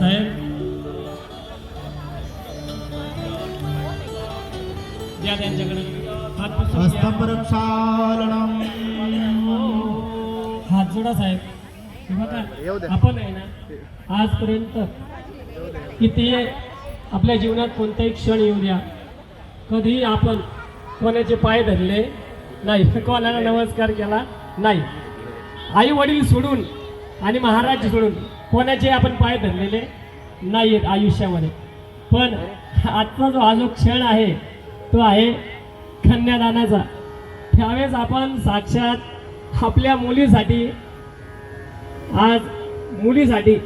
साहेब द्या त्यांच्याकडे हात पुसून घ्या. हस्तप्रक्षालनम. हात जोडा साहेब. हे बघा आपण आहे ना आजपर्यंत किती आपल्या जीवनात कोणताही क्षण येऊ द्या कधी आपण कोणाचे पाय धरले नाही, कोणाला नमस्कार केला नाही. आई वडील सोडून आणि महाराज सोडून कोणाचे आपण पाय धरलेले नाही आहेत आयुष्यामध्ये. पण आजचा जो हा जो क्षण आहे तो आहे कन्यादानाचा. त्यावेळेस आपण साक्षात आपल्या मुलीसाठी आज मुलीसाठी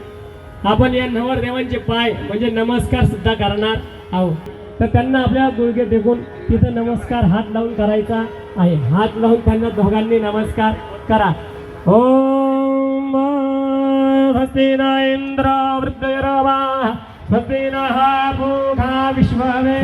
आपण या नवरदेवांचे पाय म्हणजे नमस्कार सुद्धा करणार आहोत. तर त्यांना आपल्या गुडघे टेकून तिथं नमस्कार हात लावून करायचा आहे. हात लावून त्यांना दोघांनी नमस्कार करा. ओम हस्तिना इंद्र वृद्धयरवा हस्तिना भूखा विश्ववे